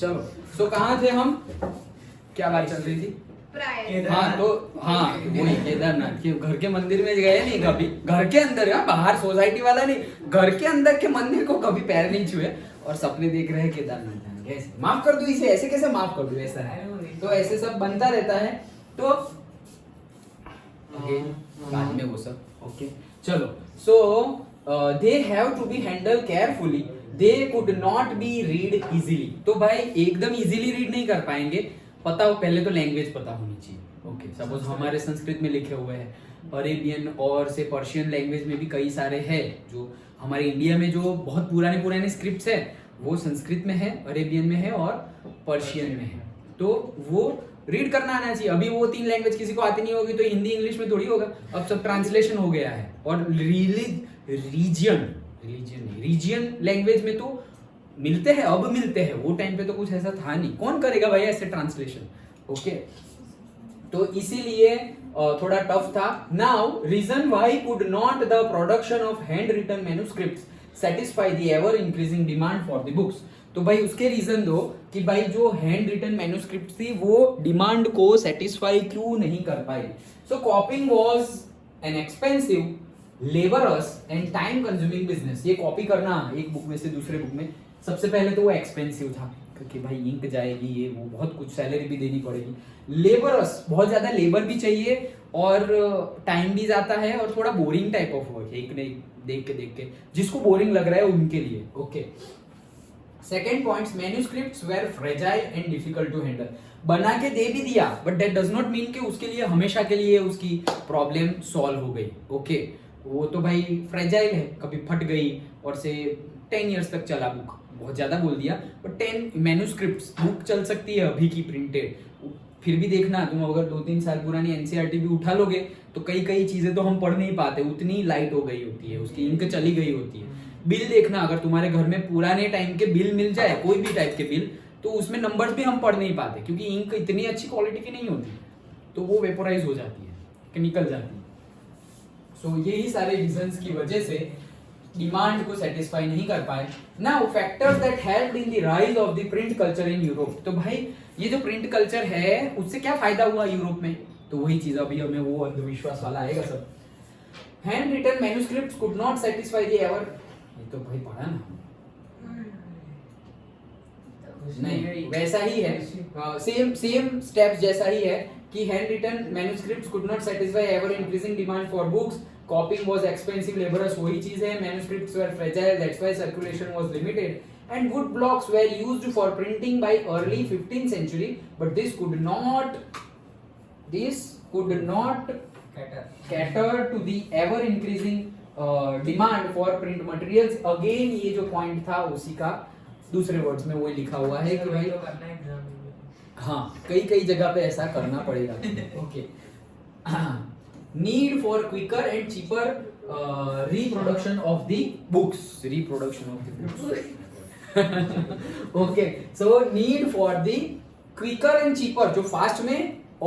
चलो सो कहाँ थे हम, क्या बात चल रही थी? हाँ तो हाँ वही केदारनाथ के घर के मंदिर में गए नहीं कभी, घर के अंदर, हाँ बाहर सोसाइटी वाला नहीं, घर के अंदर के मंदिर को कभी पैर नहीं छुए और सपने देख रहे हैं केदारनाथ जाने के। ऐसे माफ कर दो इसे, ऐसे कैसे माफ कर दो, ऐसा है तो ऐसे सब बनता रहता है। तो बाद में वो सब ओके चलो। So they have to be handle carefully, they could not be read easily. तो भाई एकदम इजीली रीड नहीं कर पाएंगे, पता हो पहले तो लैंग्वेज पता होनी चाहिए। ओके सपोज हमारे संस्कृत में लिखे हुए हैं, अरेबियन और से पर्शियन लैंग्वेज में भी कई सारे हैं, जो हमारे इंडिया में जो बहुत पुराने पुराने स्क्रिप्ट्स है वो संस्कृत में है, अरेबियन में है और पर्शियन में है, तो वो रीड करना आना चाहिए। अभी वो 3 लैंग्वेज किसी को आती नहीं होगी तो हिंदी इंग्लिश में थोड़ी होगा, अब सब ट्रांसलेशन हो गया है। और रीजियन लैंग्वेज में तो मिलते हैं, अब मिलते हैं, वो टाइम पे तो कुछ ऐसा था नहीं, कौन करेगा भाई ऐसे ट्रांसलेशन। ओके तो इसीलिए थोड़ा टफ था। Now reason why could not the production of hand written manuscripts satisfy the ever increasing demand for the books. तो भाई उसके रीजन दो कि भाई जो हैंड रिटन मैन्युस्क्रिप्ट थी वो डिमांड को सेटिस्फाई क्यों नहीं कर पाई। So copying was an expensive, laborious and time consuming business. ये कॉपी करना एक बुक में से दूसरे बुक में, सबसे पहले तो वो एक्सपेंसिव था क्योंकि भाई इंक जाएगी, ये वो बहुत कुछ सैलरी भी देनी पड़ेगी, लेबरस बहुत ज्यादा लेबर भी चाहिए और टाइम भी जाता है और थोड़ा बोरिंग टाइप ऑफ वर्क है, एक नहीं देख के जिसको बोरिंग लग रहा है उनके लिए। Okay second point, manuscripts were fragile and difficult to handle. बना के दे भी दिया but that does not mean कि उसके लिए हमेशा के लिए उसकी प्रॉब्लम सॉल्व हो गई। ओके वो तो भाई फ्रेजाइल है, कभी फट गई और से 10 इयर्स तक चला बुक, बहुत ज्यादा बोल दिया बट 10 मैन्युस्क्रिप्ट्स बुक चल सकती है अभी की प्रिंटेड। फिर भी देखना तुम अगर 2-3 साल पुरानी एनसीईआरटी भी उठा लोगे तो कई चीजें तो हम पढ़ नहीं पाते, उतनी लाइट हो गई होती है, उसकी इंक चली गई होती है। बिल देखना, अगर तुम्हारे घर में पुराने टाइम के बिल मिल जाए, कोई भी टाइप के बिल, तो उसमें नंबर्स भी हम पढ़ नहीं पाते क्योंकि इंक इतनी अच्छी क्वालिटी की नहीं होती, तो वो वेपोराइज हो जाती है, निकल जाती है। सो यही सारे रीजंस की वजह से डिमांड को सेटिस्फाई नहीं कर पाए। Now factors that helped in the rise of the print culture in Europe. तो भाई ये जो प्रिंट कल्चर है उससे क्या फायदा हुआ यूरोप में, तो वही चीज अभी हमें वो अंधविश्वास वाला आएगा सब। Hand written manuscripts could not satisfy the ever, ये तो भाई पढ़ा ना, नहीं वैसा ही है, सेम स्टेप्स जैसा ही है कि hand written manuscripts could not satisfy ever increasing demand for books, copying was expensive, laborious, वही चीज है, manuscripts were fragile, that's why circulation was limited, and wood blocks were used for printing by early 15th century, but this could not cater to the ever increasing demand for print materials. Again ये जो point था उसी का दूसरे words में वही लिखा हुआ है कि भाई हाँ कई जगह पे ऐसा करना पड़ेगा। Okay need for quicker and cheaper reproduction of the books. Okay so need for the quicker and cheaper, जो फास्ट में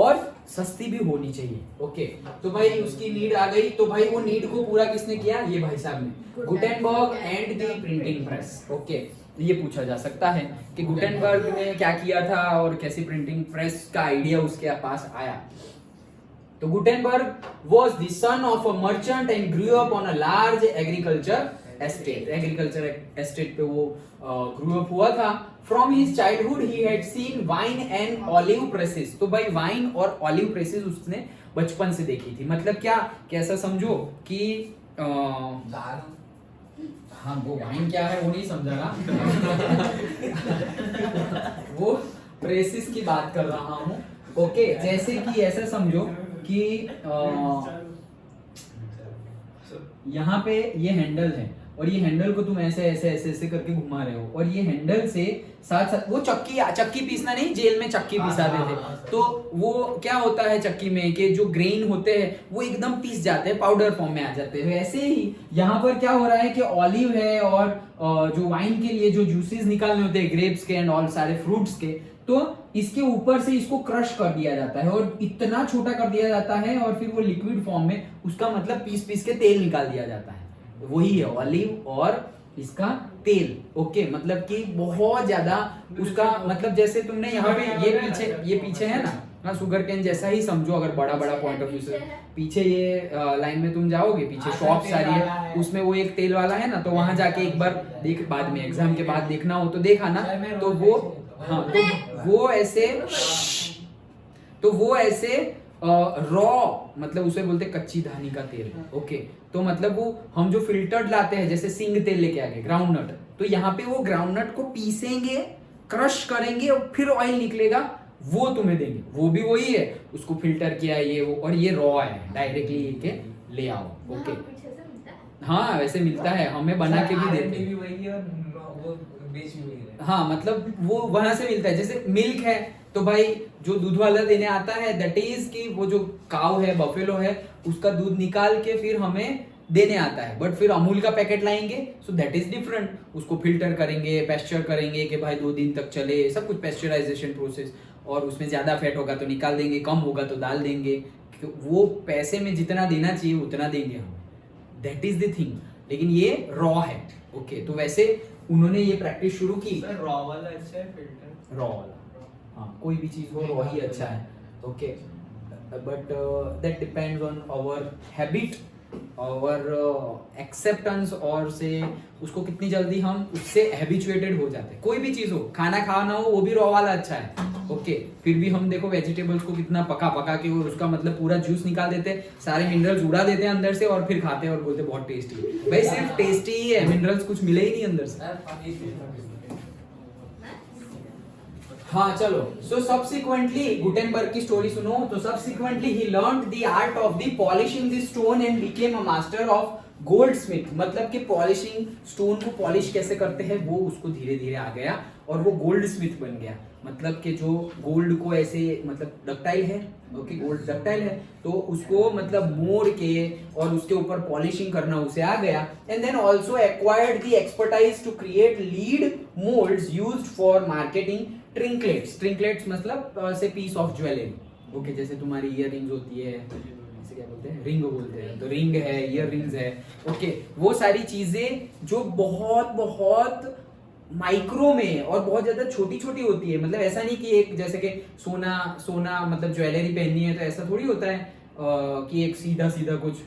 और सस्ती भी होनी चाहिए। ओके तो भाई उसकी नीड आ गई, तो भाई वो नीड को पूरा किसने किया, ये भाई साहब ने, Gutenberg and the printing press. Okay ये पूछा जा सकता है कि गुटेनबर्ग ने क्या किया था और कैसे प्रिंटिंग प्रेस का आइडिया उसके पास आया। तो Gutenberg was the son of a merchant and grew up on a large agriculture estate. Agriculture estate पे वो grew up हुआ था। From his childhood he had seen wine and olive presses. तो भाई wine और olive presses उसने बचपन से देखी थी। मतलब क्या, कैसा समझो कि हाँ वो वाइन क्या है वो नहीं समझा ना वो प्रेसेस की बात कर रहा हूँ। ओके जैसे कि ऐसा समझो कि यहाँ पे ये हैंडल है और ये हैंडल को तुम ऐसे करके घुमा रहे हो और ये हैंडल से साथ वो चक्की पीसना नहीं, जेल में चक्की पिसाते थे, तो वो क्या होता है चक्की में कि जो ग्रेन होते हैं वो एकदम पीस जाते हैं, पाउडर फॉर्म में आ जाते हैं। ऐसे ही यहाँ पर क्या हो रहा है कि ऑलिव है और जो वाइन के लिए जो जूसेस निकालने होते हैं ग्रेप्स के एंड ऑल सारे फ्रूट्स के, तो इसके ऊपर से इसको क्रश कर दिया जाता है और इतना छोटा कर दिया जाता है और फिर वो लिक्विड फॉर्म में उसका मतलब पीस के तेल निकाल दिया जाता है। वही है ऑलिव और इसका तेल, ओके, मतलब कि बहुत ज्यादा उसका, मतलब जैसे तुमने यहाँ पे ये पीछे है ना, हाँ, शुगर केन जैसा ही समझो, अगर बड़ा बड़ा पॉइंट ऑफ व्यू से पीछे ये लाइन में तुम जाओगे, पीछे शॉप सारी है, उसमें वो एक तेल वाला है ना, तो वहां जाके एक बार देख, बाद में एग्जाम के बाद देखना हो तो देखा ना, तो वो, हाँ, तो वो ऐसे रॉ, मतलब उसे बोलते कच्ची धानी का तेल, ओके। तो मतलब वो हम जो फिल्टर्ड लाते हैं, जैसे सिंग तेल लेके आ गए, ग्राउंडनट, तो यहाँ पे वो ग्राउंडनट को पीसेंगे, क्रश करेंगे और फिर ऑयल निकलेगा, वो तुम्हें देंगे, वो भी वही है, उसको फिल्टर किया ये वो, और ये रॉ है, डायरेक्टली लेके ले आओ, ओके। हाँ, वैसे मिलता है, हमें बना के भी देते हैं, हाँ, मतलब वो वहां से मिलता है। जैसे मिल्क है तो भाई जो दूध वाला देने आता है, दैट इज कि वो जो काऊ है, बफेलो है, उसका दूध निकाल के फिर हमें देने आता है। बट फिर अमूल का पैकेट लाएंगे, सो दैट इज डिफरेंट, उसको फिल्टर करेंगे, पेस्चर करेंगे कि भाई 2 दिन तक चले, सब कुछ पेस्चराइजेशन प्रोसेस, और उसमें ज्यादा फैट होगा तो निकाल देंगे, कम होगा तो डाल देंगे, वो पैसे में जितना देना चाहिए उतना देंगे हम, दैट इज द थिंग। लेकिन ये रॉ है, ओके। तो वैसे उन्होंने ये प्रैक्टिस शुरू की, रॉ वाला अच्छा है फिल्टर, रॉ वाला, हाँ, कोई भी चीज हो रॉ ही अच्छा है, okay. But that depends on our habit, our acceptance, और से उसको कितनी जल्दी हम उससे हैबिचुएटेड हो जाते हैं। कोई भी चीज हो, खाना खाना हो, वो भी रॉ वाला अच्छा है, ओके। फिर भी हम देखो वेजिटेबल्स को कितना पका पका के और उसका मतलब पूरा जूस निकाल देते हैं, सारे मिनरल्स उड़ा देते हैं अंदर से, और फिर खाते हैं और बोलते हैं बहुत टेस्टी है। भाई सिर्फ टेस्टी ही है, मिनरल्स कुछ मिले ही नहीं अंदर से। हाँ, चलो। सो सब्सिक्वेंटली गुटेनबर्ग की स्टोरी सुनो। तो subsequently he learned the art of the polishing the stone and became a master of Goldsmith, मतलब कि पॉलिशिंग, स्टोन को पॉलिश कैसे करते हैं वो उसको धीरे धीरे आ गया, और वो गोल्ड स्मिथ बन गया। मतलब कि जो गोल्ड को ऐसे, मतलब डक्टाइल है, ओके, गोल्ड डक्टाइल है, तो उसको मतलब मोड़ के और उसके ऊपर पॉलिशिंग करना उसे आ गया। And then also acquired the expertise to create lead moulds used for marketing trinkets. Trinkets मतलब से पीस ऑफ ज्वेलरी, ओके, जैसे तुम्हारी इयर रिंग्स होती है, इसे क्या बोलते हैं, रिंग बोलते हैं, तो रिंग है, इयर रिंग्स है, ओके। वो सारी चीजें जो बहुत बहुत माइक्रो में और बहुत ज्यादा छोटी छोटी होती है, मतलब ऐसा नहीं कि एक, जैसे कि सोना मतलब ज्वेलरी पहननी है तो ऐसा थोड़ी होता है कि एक सीधा सीधा कुछ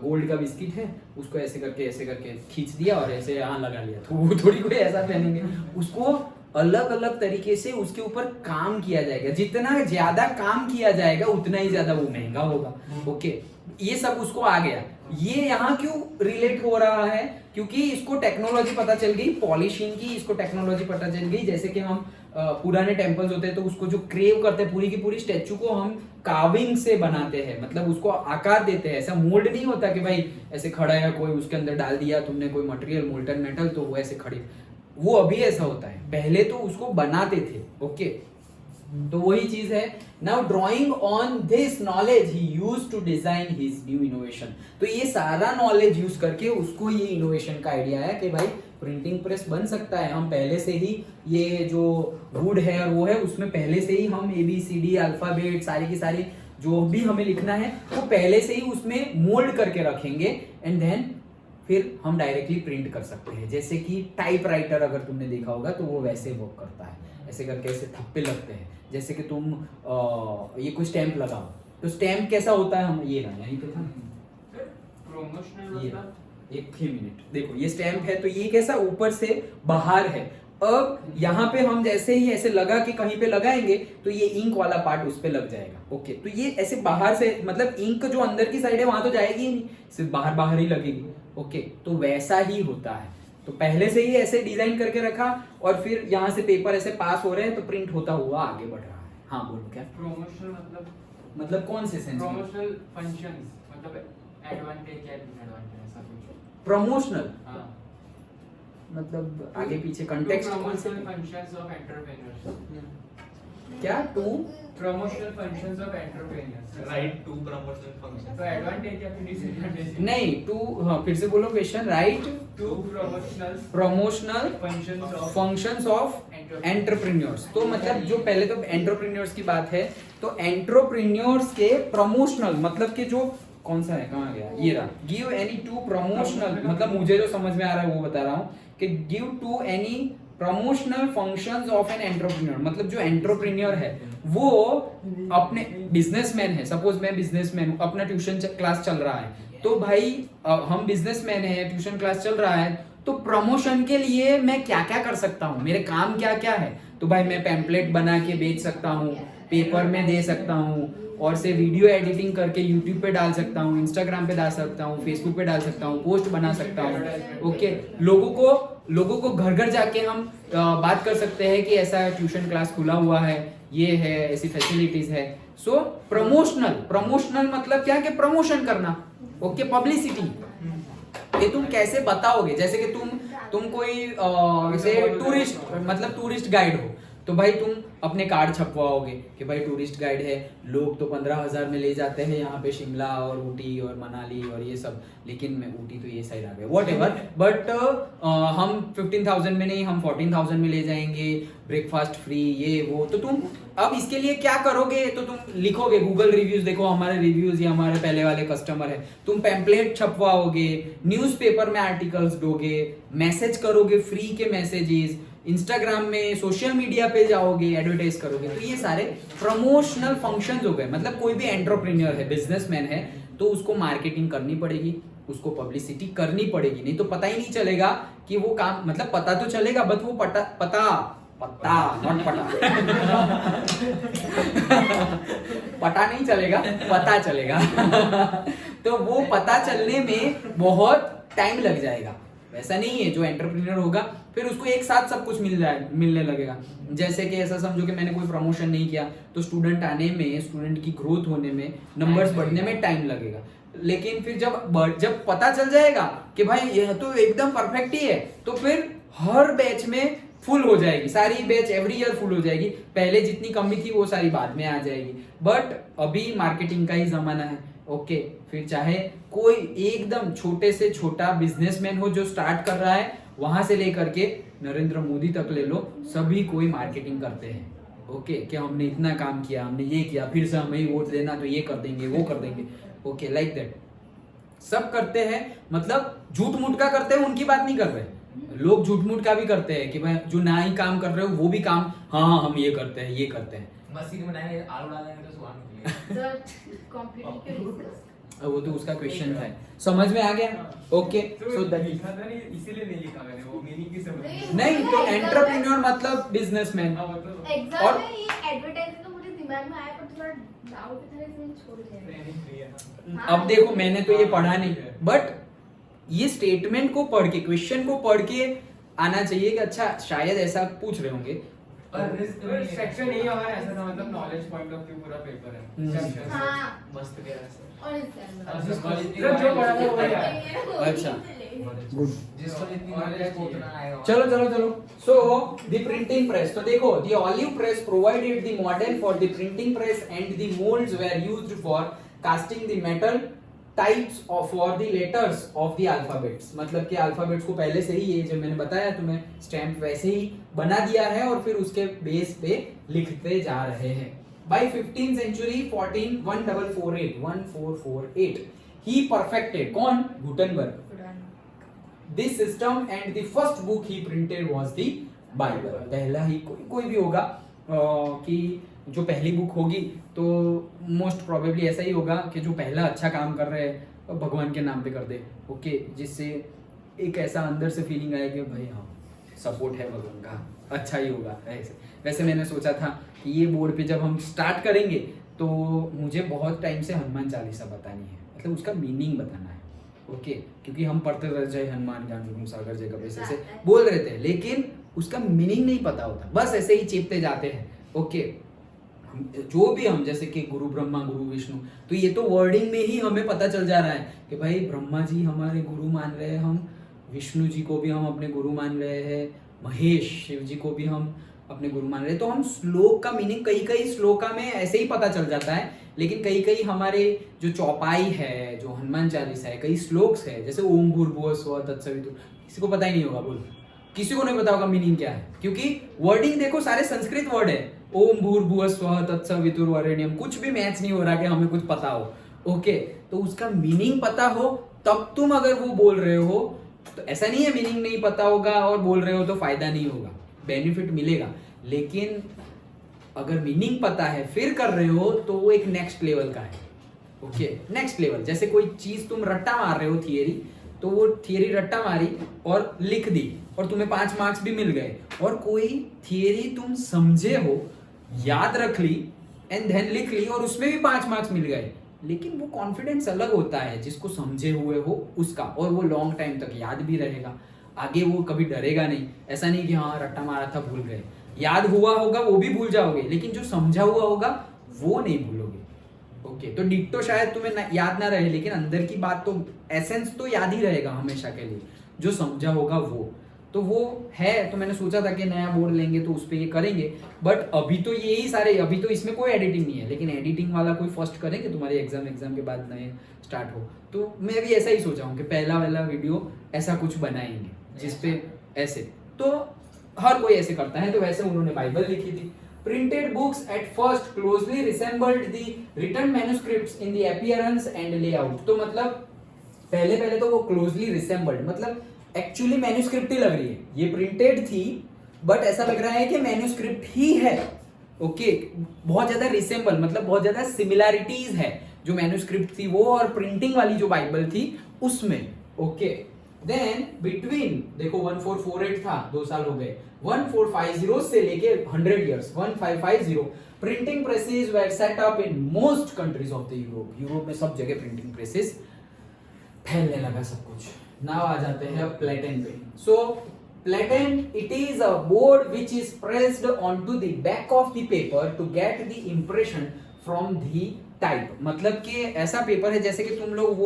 गोल्ड का बिस्किट है, उसको ऐसे करके खींच दिया और ऐसे यहाँ लगा लिया, तो वो थोड़ी कोई ऐसा पहनेंगे। उसको अलग अलग तरीके से उसके ऊपर काम किया जाएगा, जितना ज्यादा काम किया जाएगा उतना ही ज्यादा वो महंगा होगा, ओके। ये सब उसको आ गया। ये यहाँ क्यों रिलेट हो रहा है, क्योंकि इसको टेक्नोलॉजी पता चल गई पॉलिशिंग की, इसको टेक्नोलॉजी पता चल गई। जैसे कि हम पुराने टेम्पल्स होते हैं तो उसको जो क्रेव करते हैं, पूरी की पूरी स्टैचू को हम कार्विंग से बनाते हैं, मतलब उसको आकार देते हैं। ऐसा मोल्ड नहीं होता कि भाई ऐसे खड़ा है कोई, उसके अंदर डाल दिया तुमने कोई मटेरियल, मोल्टन मेटल, तो वो ऐसे खड़ी, वो अभी ऐसा होता है, पहले तो उसको बनाते थे, ओके। तो वही चीज है। Now drawing on this knowledge he used to design his new innovation. तो ये सारा नॉलेज यूज करके उसको ये इनोवेशन का आइडिया है कि भाई प्रिंटिंग प्रेस बन सकता है। हम पहले से ही ये जो वुड है और वो है, उसमें पहले से ही हम ABCD अल्फाबेट सारी की सारी जो भी हमें लिखना है वो पहले से ही उसमें मोल्ड करके रखेंगे, एंड देन फिर हम डायरेक्टली प्रिंट कर सकते हैं। जैसे कि टाइपराइटर अगर तुमने देखा होगा तो वो वैसे वर्क करता है, ऐसे करके ऐसे थप्पे लगते हैं। जैसे कि तुम ये कोई स्टैंप लगाओ तो स्टैंप कैसा होता है, हम ये ना यहीं पे था प्रमोशनल, एक मिनट देखो, ये स्टैंप है तो ये कैसा ऊपर से बाहर है। अब यहाँ पे हम जैसे ही ऐसे लगा के कहीं पे लगाएंगे तो ये इंक वाला पार्ट उस पे लग जाएगा, ओके। तो ये ऐसे बाहर से, मतलब इंक जो अंदर की साइड है वहां तो जाएगी ही नहीं, सिर्फ बाहर बाहर ही लगेगी, ओके। तो वैसा ही होता है। तो पहले से ही ऐसे डिजाइन करके रखा और फिर यहाँ से पेपर ऐसे पास हो रहे हैं तो प्रिंट होता हुआ आगे बढ़ रहा है। हाँ बोलो क्या प्रमोशनल मतलब कौन से सेंस? प्रमोशनल फंक्शंस मतलब एडवांटेज या डिसएडवांटेज ऐसा कुछ। प्रमोशनल हाँ, मतलब आगे पीछे कंटेक्स्ट कौन से? Promotional functions of entrepreneurs. क्या two promotional functions of entrepreneurs, write two promotional function. तो एडवांटेज या फिर डिसएडवांटेज? नहीं टू, हाँ फिर से बोलो question. Write two promotional functions of entrepreneurs. तो मतलब जो पहले तो एंटरप्रेन्योर्स की बात है, तो एंटरप्रेन्योर्स के प्रमोशनल मतलब कि जो कौन सा है, कहाँ गया, ये रहा, गिव एनी टू प्रमोशनल, मतलब मुझे जो समझ में आ रहा है वो बता रहा हूँ कि give to any promotional functions of an entrepreneur, मतलब जो एंटरप्रेन्योर है वो अपने बिजनेसमैन है, सपोज मैं बिजनेसमैन हूँ, अपना ट्यूशन क्लास चल रहा है, तो भाई हम बिजनेसमैन है, ट्यूशन क्लास चल रहा है, तो प्रमोशन के लिए मैं क्या क्या कर सकता हूँ, मेरे काम क्या क्या है, तो भाई मैं पैम्पलेट बना के बेच सकता हूँ, पेपर में दे सकता हूँ, और से वीडियो एडिटिंग करके यूट्यूब पे डाल सकता हूँ, इंस्टाग्राम पे डाल सकता हूँ, फेसबुक पे डाल सकता हूँ, पोस्ट बना सकता हूँ। ओके, लोगों को घर घर जाके हम बात कर सकते हैं कि ऐसा ट्यूशन क्लास खुला हुआ है, ये है, ऐसी फैसिलिटीज है। सो प्रमोशनल मतलब क्या, कि प्रमोशन करना। Okay, publicity. ये तुम कैसे बताओगे, जैसे कि तुम कोई जैसे टूरिस्ट गाइड हो, तो भाई तुम अपने कार्ड छपवाओगे कि भाई टूरिस्ट गाइड है, लोग तो 15,000 में ले जाते हैं यहाँ पे शिमला और ऊटी और मनाली और ये सब, लेकिन मैं ऊटी तो ये साइड आ गया, वॉट एवर, बट हम 15,000 में नहीं, हम 14,000 में ले जाएंगे, ब्रेकफास्ट फ्री, ये वो। तो तुम अब इसके लिए क्या करोगे, तो तुम लिखोगे गूगल रिव्यूज, देखो हमारे रिव्यूज, ये हमारे पहले वाले कस्टमर है, तुम पैम्पलेट छपवाओगे, न्यूज़पेपर में आर्टिकल्स दोगे, मैसेज करोगे, फ्री के मैसेजेस, इंस्टाग्राम में, सोशल मीडिया पे जाओगे, एडवर्टाइज करोगे। तो ये सारे प्रमोशनल फंक्शंस हो गए। मतलब कोई भी एंटरप्रेन्योर है, बिजनेसमैन है, तो उसको मार्केटिंग करनी पड़ेगी, उसको पब्लिसिटी करनी पड़ेगी, नहीं तो पता ही नहीं चलेगा कि वो काम, मतलब पता तो चलेगा बट वो पता नहीं चलेगा, पता चलेगा। तो वो पता चलने में बहुत टाइम लग जाएगा। वैसा नहीं है, जो एंटरप्रेन्योर होगा फिर उसको एक साथ सब कुछ मिलने लगेगा। जैसे कि ऐसा समझो कि मैंने कोई प्रमोशन नहीं किया तो स्टूडेंट आने में, स्टूडेंट की ग्रोथ होने में, नंबर्स बढ़ने में टाइम लगेगा। लेकिन फिर जब पता चल जाएगा कि भाई यह तो एकदम परफेक्ट ही है, तो फिर हर बैच में फुल हो जाएगी, सारी बैच एवरी ईयर फुल हो जाएगी। पहले जितनी कमी थी वो सारी बाद में आ जाएगी। बट अभी मार्केटिंग का ही जमाना है। ओके, फिर चाहे कोई एकदम छोटे से छोटा बिजनेसमैन हो जो स्टार्ट कर रहा है, वहां से लेकर के नरेंद्र मोदी तक ले लो, सभी कोई मार्केटिंग करते हैं। ओके, कि हमने इतना काम किया, हमने ये किया, फिर से हमें ही वोट देना तो ये कर देंगे, वो कर देंगे। ओके, लाइक दैट सब करते हैं। मतलब झूठ मूठ का करते हैं, उनकी बात नहीं कर रहे। लोग झूठ मूठ का भी करते हैं कि भाई जो ना ही काम कर रहे हो वो भी काम, हाँ हम ये करते हैं, ये करते हैं। मशीन बनाएंगे, आलू डालेंगे तो सुहान वो तो उसका क्वेश्चन था, समझ में आ गया। ओके, सो दैट इसीलिए नहीं लिखा मैंने, वो मीनिंग की समझ नहीं, तो एंटरप्रेन्योर मतलब बिजनेसमैन। एग्जाम और में ये एडवर्टाइजिंग तो मुझे दिमाग में आया, पर थोड़ा डाउट था, इसलिए छोड़ दिया। अब देखो, मैंने तो ये पढ़ा नहीं, बट ये स्टेटमेंट को पढ़ के, क्वेश्चन को पढ़ के आना चाहिए कि अच्छा शायद ऐसा पूछ रहे होंगे। सेक्शन नहीं हमारा ऐसा था, मतलब नॉलेज पॉइंट ऑफ व्यू पूरा पेपर है। हाँ, मस्त गया सर। और जो पढ़ा था वो है। अच्छा, गुड। जिसको जितनी नॉलेज को उतना आएगा। चलो। सो द प्रिंटिंग प्रेस, तो देखो, the olive press provided the model for the printing press and the moulds where used for casting the metal types of for the letters of the alphabets. मतलब कि alphabets को पहले से ही, ये जो मैंने बताया तुम्हें, स्टैम्प वैसे ही बना दिया है और फिर उसके बेस पे लिखते जा रहे हैं। By 15th century 1448 he perfected, कौन? Gutenberg, this system and the first book he printed was the Bible। पहला ही कोई भी होगा कि जो पहली बुक होगी तो मोस्ट प्रोबेबली ऐसा ही होगा कि जो पहला अच्छा काम कर रहे हैं भगवान के नाम पे कर दे। ओके, जिससे एक ऐसा अंदर से फीलिंग आए कि भाई हाँ सपोर्ट है भगवान का, अच्छा ही होगा। ऐसे वैसे मैंने सोचा था कि ये बोर्ड पे जब हम स्टार्ट करेंगे तो मुझे बहुत टाइम से हनुमान चालीसा बतानी है, मतलब उसका मीनिंग बताना है। ओके, क्योंकि हम पढ़ते रह जाए हनुमान ज्ञान गुण सागर जय कबीर ऐसे बोल रहे थे, लेकिन उसका मीनिंग नहीं पता होता, बस ऐसे ही चेपते जाते हैं। ओके, जो भी हम जैसे कि गुरु ब्रह्मा गुरु विष्णु, तो ये तो वर्डिंग में ही हमें पता चल जा रहा है कि भाई ब्रह्मा जी हमारे गुरु मान रहे हैं, हम विष्णु जी को भी हम अपने गुरु मान रहे हैं, महेश शिव जी को भी हम अपने गुरु मान रहे हैं। तो हम श्लोक का मीनिंग कई श्लोका में ऐसे ही पता चल जाता है, लेकिन कई हमारे जो चौपाई है, जो हनुमान चालीसा है, कई श्लोक्स है, जैसे ओम भूर्भुवः स्वः तत्सवितुर्, किसी को पता ही नहीं होगा, बोल किसी को नहीं पता होगा मीनिंग क्या है, क्योंकि वर्डिंग देखो सारे संस्कृत वर्ड है। ओम भूर्भुवः स्वः तत्सवितुर्वरेण्यम, कुछ भी मैच नहीं हो रहा कि हमें कुछ पता हो। ओके तो उसका मीनिंग पता हो तब तुम अगर वो बोल रहे हो, तो ऐसा नहीं है मीनिंग नहीं पता होगा और बोल रहे हो तो फायदा नहीं होगा, बेनिफिट मिलेगा। लेकिन अगर मीनिंग पता है फिर कर रहे हो तो वो एक नेक्स्ट लेवल का है। ओके नेक्स्ट लेवल, जैसे कोई चीज तुम रट्टा मार रहे हो थियरी, तो वो थियरी रट्टा मारी और लिख दी और तुम्हें 5 मार्क्स भी मिल गए, और कोई थियरी तुम समझे हो, याद रख ली एंड देन लिख ली और उसमें भी 5 मार्क्स मिल गए, लेकिन वो कॉन्फिडेंस अलग होता है जिसको समझे हुए हो उसका, और वो लॉन्ग टाइम तक याद भी रहेगा, आगे वो कभी डरेगा नहीं। ऐसा नहीं कि हाँ रट्टा मारा था भूल गए, याद हुआ होगा वो भी भूल जाओगे, लेकिन जो समझा हुआ होगा वो नहीं भूलोगे। ओके तो डिक्टो शायद तुम्हें याद ना रहे, लेकिन अंदर की बात तो एसेंस तो याद ही रहेगा हमेशा के लिए, जो समझा होगा वो तो वो है। तो मैंने सोचा था कि नया बोर्ड लेंगे तो उस पर ये करेंगे, बट अभी तो यही सारे, अभी तो इसमें कोई एडिटिंग नहीं है, लेकिन एडिटिंग वाला कोई फर्स्ट करेंगे तुम्हारे एग्जाम के बाद नए स्टार्ट हो, तो मैं भी ऐसा ही सोचा हूँ कि पहला वाला वीडियो ऐसा कुछ बनाएंगे जिसपे ऐसे, तो हर कोई ऐसे करता है। तो वैसे उन्होंने बाइबल लिखी थी। Printed books at first closely resembled the written manuscripts in the appearance and layout। तो मतलब पहले तो वो closely resembled, मतलब एक्चुअली मैन्युस्क्रिप्ट ही लग रही है, ये प्रिंटेड थी बट ऐसा लग रहा है कि मैन्युस्क्रिप्ट ही है। ओके बहुत ज्यादा रिसेंबल, मतलब बहुत ज्यादा सिमिलैरिटीज है जो मैन्युस्क्रिप्ट थी वो और प्रिंटिंग वाली जो बाइबल थी उसमें। ओके देन बिटवीन देखो 1448 था, 2 साल हो गए, 1450 से लेके 100 years 1550 printing presses were set up in most countries of the Europe. Europe में सब जगह प्रिंटिंग प्रेसेस फैलने लगा सब कुछ। नाउ आ जाते हैं प्लेटेन पे। So platen it is a board which is pressed on to the back of the paper to get the impression from the type. मतलब कि ऐसा पेपर है जैसे कि तुम लोग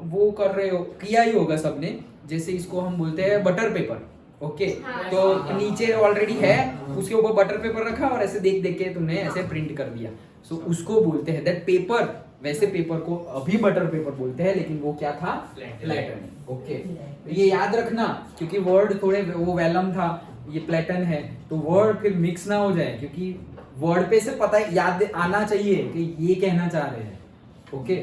वो कर रहे हो, किया ही होगा सबने, जैसे इसको हम बोलते हैं बटर पेपर। ओके हाँ। तो नीचे ऑलरेडी है, उसके ऊपर बटर पेपर रखा और ऐसे देख देख के तुमने ऐसे प्रिंट कर दिया, सो उसको बोलते हैं दैट पेपर। वैसे पेपर को अभी बटर पेपर बोलते हैं, लेकिन वो क्या था, प्लेटन। ओके ये याद रखना क्योंकि वर्ड थोड़े वो वेलम था, ये प्लेटन है, तो वर्ड फिर मिक्स ना हो जाए, क्योंकि वर्ड पे से पता याद आना चाहिए कि ये कहना चाह रहे हैं। Okay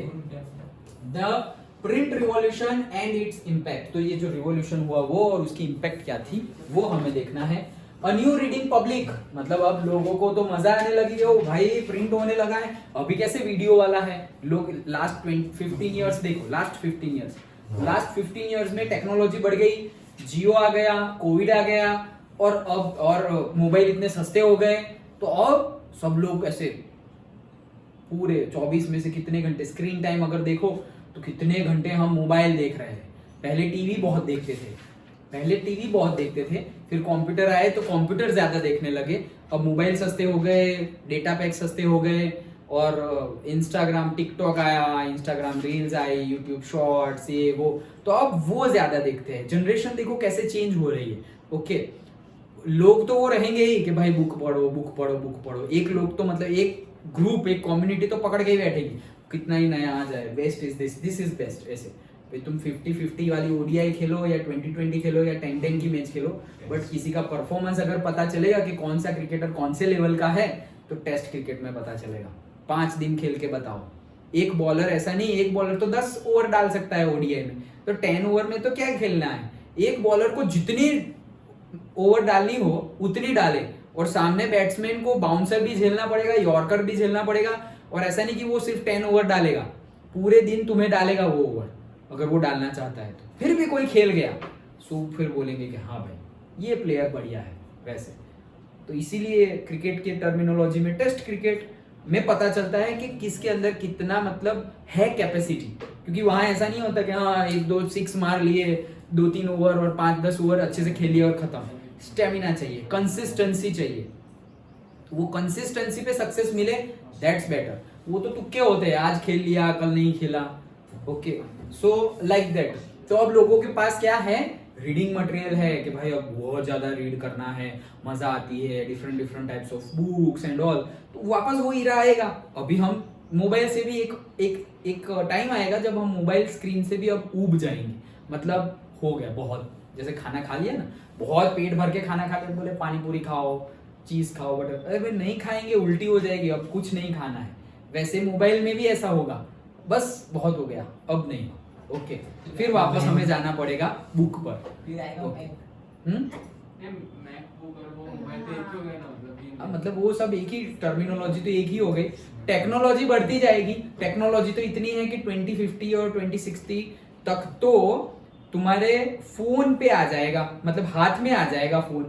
the print revolution and its impact. तो ये जो रिवॉल्यूशन हुआ वो और उसकी इम्पैक्ट क्या थी वो हमें देखना है। अ न्यू रीडिंग पब्लिक, मतलब अब लोगों को तो मजा आने लगी हो भाई, प्रिंट होने लगा है। अभी कैसे वीडियो वाला है, लोग लास्ट 15 इयर्स देखो, लास्ट 15 इयर्स में टेक्नोलॉजी बढ़ गई, जियो आ गया, कोविड आ गया, और मोबाइल इतने सस्ते हो गए, तो अब सब लोग ऐसे पूरे 24 में से कितने घंटे स्क्रीन टाइम अगर देखो तो कितने घंटे हम मोबाइल देख रहे हैं। पहले टीवी बहुत देखते थे, फिर कंप्यूटर आए तो कंप्यूटर ज्यादा देखने लगे, अब मोबाइल सस्ते हो गए, डेटा पैक सस्ते हो गए, और इंस्टाग्राम टिकटॉक आया, इंस्टाग्राम रील्स आई, यूट्यूब शॉर्ट्स, ये वो, तो अब वो ज्यादा देखते हैं। जनरेशन देखो कैसे चेंज हो रही है। ओके लोग तो वो रहेंगे ही कि भाई बुक पढ़ो। एक लोग तो मतलब एक ग्रुप, एक कम्युनिटी तो पकड़ के ही बैठेगी, कितना ही नया आ जाए, best is this is best. ऐसे भाई तुम 50-50 वाली ओडीआई खेलो या 20-20 खेलो या 10-10 की मैच खेलो, बट किसी का परफॉर्मेंस अगर पता चलेगा कि कौन सा क्रिकेटर कौन से लेवल का है, तो टेस्ट क्रिकेट में पता चलेगा। 5 दिन खेल के बताओ। एक बॉलर ऐसा नहीं, एक बॉलर तो 10 ओवर डाल सकता है ओडीआई में, तो 10 ओवर में तो क्या खेलना है। एक बॉलर को जितनी ओवर डालनी हो उतनी डाले, और सामने बैट्समैन को बाउंसर भी झेलना पड़ेगा, यॉर्कर भी झेलना पड़ेगा, और ऐसा नहीं कि वो सिर्फ 10 ओवर डालेगा, पूरे दिन तुम्हें डालेगा वो ओवर, अगर वो डालना चाहता है तो। फिर भी कोई खेल गया सो फिर बोलेंगे कि हाँ भाई ये प्लेयर बढ़िया है। वैसे तो इसीलिए क्रिकेट की टर्मिनोलॉजी में टेस्ट क्रिकेट में पता चलता है कि किसके अंदर कितना मतलब है कैपेसिटी, क्योंकि वहां ऐसा नहीं होता कि हाँ 1-2 6 मार लिए, 2-3 ओवर और 5-10 ओवर अच्छे से खेलिए और खत्म। स्टेमिना चाहिए, कंसिस्टेंसी चाहिए, वो कंसिस्टेंसी पे सक्सेस मिले दैट्स बेटर। वो तो तुक्के होते हैं, आज खेल लिया कल नहीं खेला। Okay so like that. तो अब लोगों के पास क्या है, रीडिंग मटेरियल है कि भाई अब बहुत ज्यादा रीड करना है, मजा आती है, different types of books and all, तो वापस वो ईरा आएगा। अभी हम मोबाइल से भी एक टाइम आएगा जब हम मोबाइल स्क्रीन से भी अब ऊब जाएंगे, मतलब हो गया बहुत, जैसे खाना खा लिया ना, बहुत पेट भर के खाना खा लिया, बोले पानी पूरी खाओ, चीज खाओ, बट अरे नहीं खाएंगे उल्टी हो जाएगी, अब कुछ नहीं खाना है। वैसे मोबाइल में भी ऐसा होगा, बस बहुत हो गया, अब नहीं। ओके, फिर वापस हमें जाना पड़ेगा बुक पर। फिर आएगा ओके। Mac। मैकबुक और वो मोबाइल तो एक ही हो गया ना, मतलब हाँ, मतलब वो सब एक ही, टर्मिनोलॉजी तो एक ही हो गई। टेक्नोलॉजी बढ़ती जाएगी, टेक्नोलॉजी तो इतनी है कि 2050 और 2060 तक तो तुम्हारे फोन पे आ जाएगा, मतलब हाथ में आ जाएगा फोन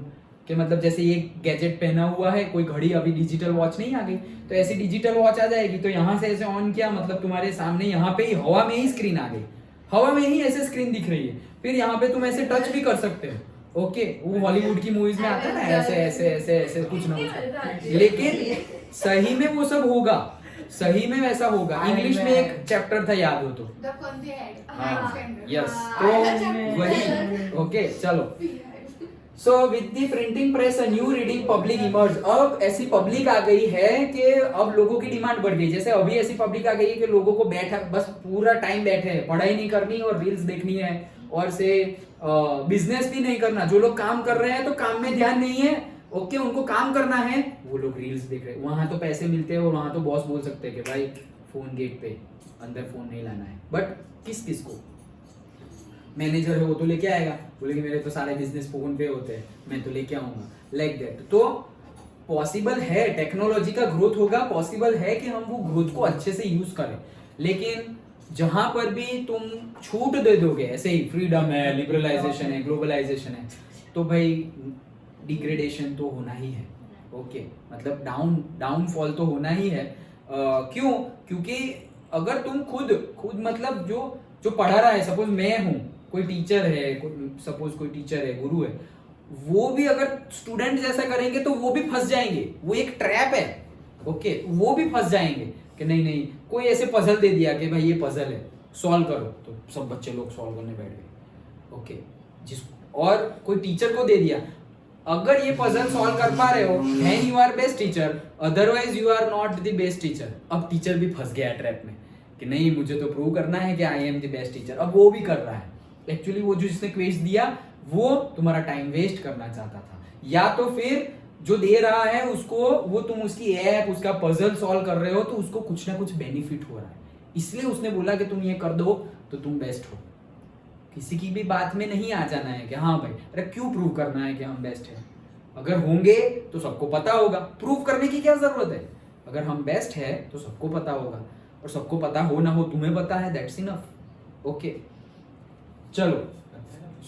कि मतलब जैसे ये गैजेट पहना हुआ है, कोई घड़ी, अभी डिजिटल वॉच नहीं आ गई, तो ऐसी डिजिटल वॉच आ जाएगी, तो यहाँ से ऐसे ऑन किया, मतलब तुम्हारे सामने यहाँ पे ही हवा में ही स्क्रीन आ गई, हवा में ही ऐसे स्क्रीन दिख रही है, फिर यहाँ पे तुम ऐसे टच भी कर सकते हो। ओके, वो हॉलीवुड की मूवीज में आता है ना, ऐसे ऐसे ऐसे ऐसे कुछ ना कुछ, लेकिन सही में वो सब होगा, सही में वैसा होगा। इंग्लिश में एक चैप्टर था, याद हो तो, The fun they had. हाँ, यस, हाँ, तो वही। ओके, चलो। So with the printing press a new reading public emerge. अब ऐसी पब्लिक आ गई है कि अब लोगों की डिमांड बढ़ गई। जैसे अभी ऐसी पब्लिक आ गई है कि लोगों को बैठा, बस पूरा टाइम बैठे हैं, पढ़ाई नहीं करनी और रील्स देखनी है, और से बिजनेस भी नहीं करना। जो लोग काम कर रहे हैं तो काम में ध्यान नहीं है, ओके, उनको काम करना है, वो लोग रील्स देख रहे हैं। वहां तो पैसे मिलते हैं और वहां तो बॉस बोल सकते हैं कि भाई फोन गेट पे, अंदर फोन नहीं लाना है। बट किस किस को, मैनेजर है वो तो लेके आएगा, बोलेंगे मेरे तो सारे बिजनेस फोन पे होते हैं, मैं तो लेके आऊंगा, लाइक दैट। तो पॉसिबल है, टेक्नोलॉजी का ग्रोथ होगा, पॉसिबल है कि हम वो ग्रोथ को अच्छे से यूज करें, लेकिन जहां पर भी तुम छूट दे दोगे, ऐसे ही फ्रीडम है, लिबरलाइजेशन है, ग्लोबलाइजेशन है, तो भाई डिग्रेडेशन तो होना ही है। ओके, मतलब डाउनफॉल तो होना ही है। क्यों? क्योंकि अगर तुम खुद मतलब जो पढ़ा रहा है, सपोज मैं हूं, कोई टीचर है, सपोज कोई टीचर है, गुरु है, वो भी अगर स्टूडेंट जैसा करेंगे तो वो भी फंस जाएंगे, वो एक ट्रैप है। ओके, वो भी फंस जाएंगे कि नहीं, कोई ऐसे पजल दे दिया कि भाई ये पजल है, सॉल्व करो, तो सब बच्चे लोग सॉल्व करने बैठ गए। ओके, और कोई टीचर को दे दिया, अगर ये पजल सॉल्व कर पा रहे हो, then you are best teacher, otherwise you are not the best teacher. अब टीचर भी फंस गया ट्रैप में कि नहीं, मुझे तो प्रूव करना है कि I am the best teacher. अब वो भी कर रहा है, एक्चुअली वो जो जिसने क्वेज दिया वो तुम्हारा टाइम वेस्ट करना चाहता था, या तो फिर जो दे रहा है उसको, वो तुम उसकी ऐप, उसका पजल सॉल्व कर रहे हो तो उसको कुछ ना कुछ बेनिफिट हो रहा है, इसलिए उसने बोला कि तुम ये कर दो तो तुम बेस्ट हो। किसी की भी बात में नहीं आ जाना है कि हाँ भाई, अरे क्यों प्रूव करना है कि हम बेस्ट हैं, अगर होंगे तो सबको पता होगा, प्रूव करने की क्या जरूरत है। अगर हम बेस्ट है तो सबको पता होगा, और सबको पता हो ना हो, तुम्हें पता है, दैट्स इनफ। ओके, चलो।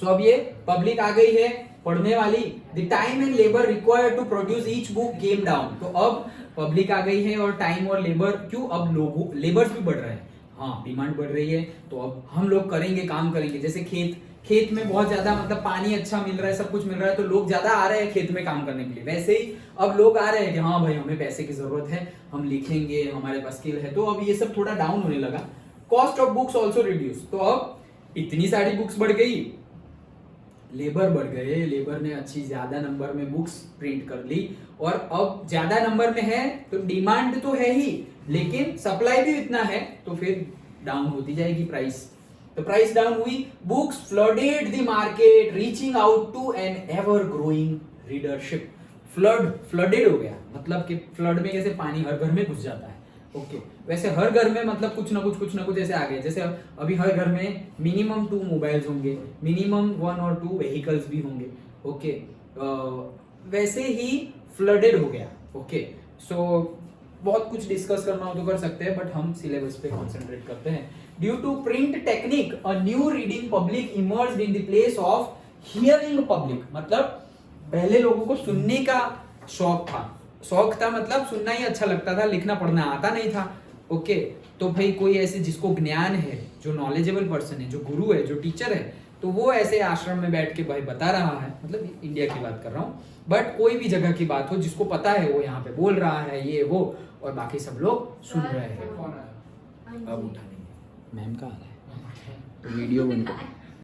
सो अब ये पब्लिक आ गई है पढ़ने वाली। The time and labour required to produce each book came down. तो अब पब्लिक आ गई है और टाइम और लेबर, क्यों, अब लोगों लेबर्स भी बढ़ रहे हैं, हाँ, डिमांड बढ़ रही है, तो अब हम लोग करेंगे, काम करेंगे। जैसे खेत में बहुत ज्यादा मतलब पानी अच्छा मिल रहा है, सब कुछ मिल रहा है, तो लोग ज्यादा आ रहे हैं खेत में काम करने के लिए। वैसे ही अब लोग आ रहे हैं कि हाँ भाई, हमें पैसे की जरूरत है, हम लिखेंगे, हमारे पास स्किल है, तो अब ये सब थोड़ा डाउन होने लगा। Cost of books also reduce. तो अब इतनी सारी बुक्स बढ़ गई, लेबर बढ़ गए, लेबर ने अच्छी ज्यादा नंबर में बुक्स प्रिंट कर ली, और अब ज्यादा नंबर में है तो डिमांड तो है ही, लेकिन सप्लाई भी इतना है, तो फिर डाउन होती जाएगी प्राइस। तो प्राइस डाउन हुई, books flooded the market reaching out to an ever growing readership. Flooded हो गया, मतलब कि फ्लड में कैसे पानी हर घर में घुस जाता है, ओके, वैसे हर घर में मतलब कुछ ना कुछ ऐसे आ गए। जैसे अभी हर घर में मिनिमम 2 मोबाइल्स होंगे, मिनिमम 1 और 2 व्हीकल्स भी होंगे, ओके, वैसे ही फ्लडेड हो गया। ओके, सो बहुत कुछ डिस्कस करना हो तो कर सकते हैं, बट हम सिलेबस पे कंसंट्रेट करते हैं। Due to print technique a new reading public emerged in the place of hearing public. मतलब पहले लोगों को सुनने का शौक था, मतलब सुनना ही अच्छा लगता था, लिखना पढ़ना आता नहीं था। ओके, तो भाई कोई ऐसे जिसको ज्ञान है, जो नॉलेजेबल पर्सन है, जो गुरु है, जो टीचर है, तो वो ऐसे आश्रम में बैठ के भाई बता रहा है, मतलब इंडिया की बात कर रहा हूँ, बट कोई भी जगह की बात हो, जिसको पता है वो यहाँ पे बोल रहा है, ये वो, और बाकी सब लोग सुन रहे हैं। फोन आया। अब उठा लेंगे, मैम का आ रहा है तो वीडियो बंद कर।